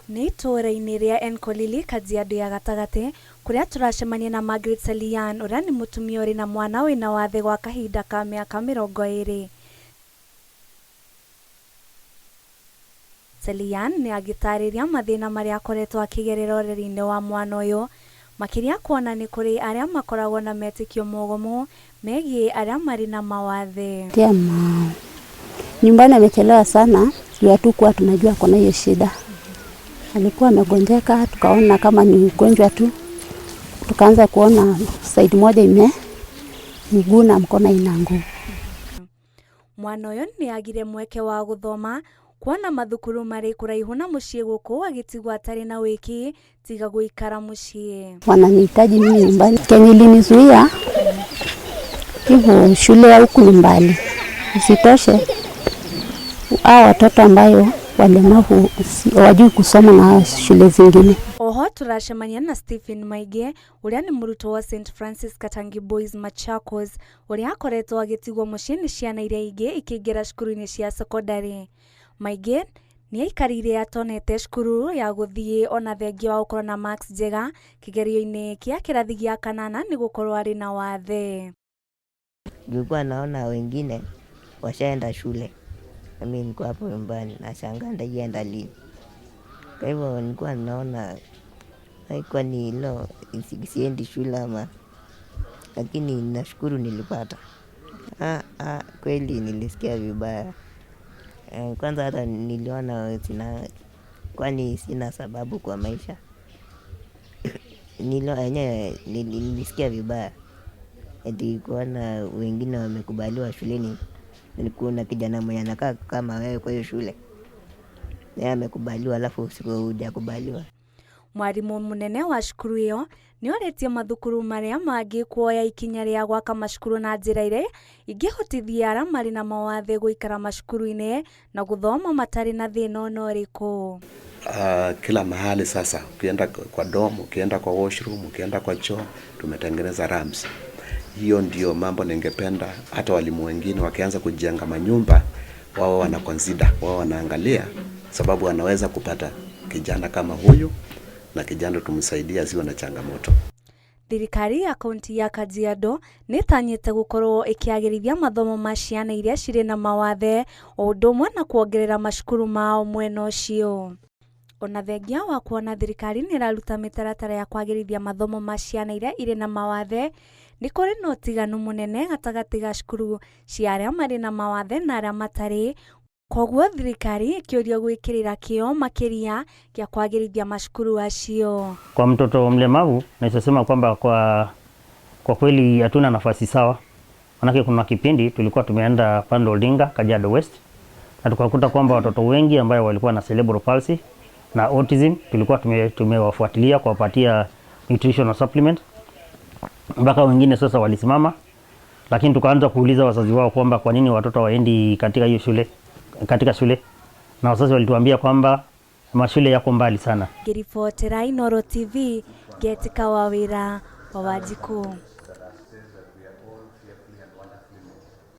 Ni itura-ini ria Enkolili Kajiado ya gatagati kuria turacemania na Margaret Selian uria ni mutumia uri na mwana wina wathe gwa kahinda ka miaka 20. Selian ni agitariria mathina maria akoretwo akigerera ureri-ini wa mwana uyu makiria kuona ni kuri aria makoragwo na metikio mogomo megie aria mari na mawathe. Nyumbani amechelewa sana, juu hatukuwa tunajua kuna hiyo shida. Alikuwa amegonjeka, tukaona kama ni ugonjwa tu. Tukaanza kuona side moja mguu na mkono ina nguvu. Mwana uyu ni agire mweke wa guthoma kuona mathukuru mari kuraihu na mucii guku agitigwa atari na wiki tiga guikara mucii. Wananihitaji mimi nyumbani. Kenye ilinizuia hivyo shule ya huku ni mbali. Isitoshe watoto ambayo walemavu hawajui kusoma na shule zingine. Oho turacemania na Stephen Maige uria ni muruto wa St Francis Katangi Boys Machakos uria akoretwo agitigwo mucii ni ciana iria ingi ikiingira cukuru-ini cia secondary. Maige ni aikarire atonete cukuru ya guthii ona thengia wa gukorwo na marks njega kigerio-ini kia kirathi gia kanana ni gukorwo ari na wathe. Nilikuwa naona wengine washaenda shule, mimi niko hapo nyumbani nashangaa ndaenda lini. Kwa hivyo nilikuwa naona haikuwa ni siendi shule ama, lakini nashukuru nilipata. Kweli nilisikia vibaya. Kwanza hata niliona kwani sina sababu kwa maisha. Nilisikia vibaya. Eti kuona wengine wamekubaliwa shuleni. Nilikuwa na kijana mwenye anakaa kama wewe kwa hiyo shule. Yeye amekubaliwa alafu usiku hujakubaliwa. Mwarimu munene wa cukuru iyo ni oretie mathukuru maria mangi kuoya ikinya ria gwaka macukuru na njira ire ingihotithia aria mari na mawathe guikara macukuru-ini na guthoma matari na thina ona uriku. Kila mahali sasa, ukienda kwa dorm, ukienda kwa washroom, ukienda kwa choo, tumetengeneza ramps. Hiyo ndio mambo ningependa hata walimu wengine wakianza kujenga manyumba wao wanaconsider, wao wanaangalia, sababu wanaweza kupata kijana kama huyu na kijana tumsaidia asiwe na changamoto. Thirikari ya kaunti ya Kajiado ni tanyite gukorwo ikiagirithia mathomo ma ciana iria ciri na mawathe o undu umwe na kuongerera macukuru mao mwena ucio. Ona thengia wa kuona thirikari ni iraruta mitaratara ya kuagirithia mathomo ma ciana iria iri na mawathe, ni kuri na utiganu munene gatagati ga cukuru cia aria mari na mawathe na aria matari. Koguo thirikari ikiuria gwikirira kio makiria kia kuagirithia macukuru acio. Kwa mtoto mlemavu naweza sema kwamba kwa kweli hatuna nafasi sawa. Manake kuna kipindi tulikuwa tumeenda Pando Odinga Kajiado West na tukakuta kwamba watoto wengi ambao walikuwa na cerebral palsy na autism tulikuwa tumewafuatilia kuwapatia nutritional supplement mpaka wengine sasa walisimama, lakini tukaanza kuuliza wazazi wao kwamba kwa nini watoto waendi katika hiyo shule, na wazazi walituambia kwamba mashule yako mbali sana. Kiripotera Inooro TV, Getika Wawira wa Wajikũ.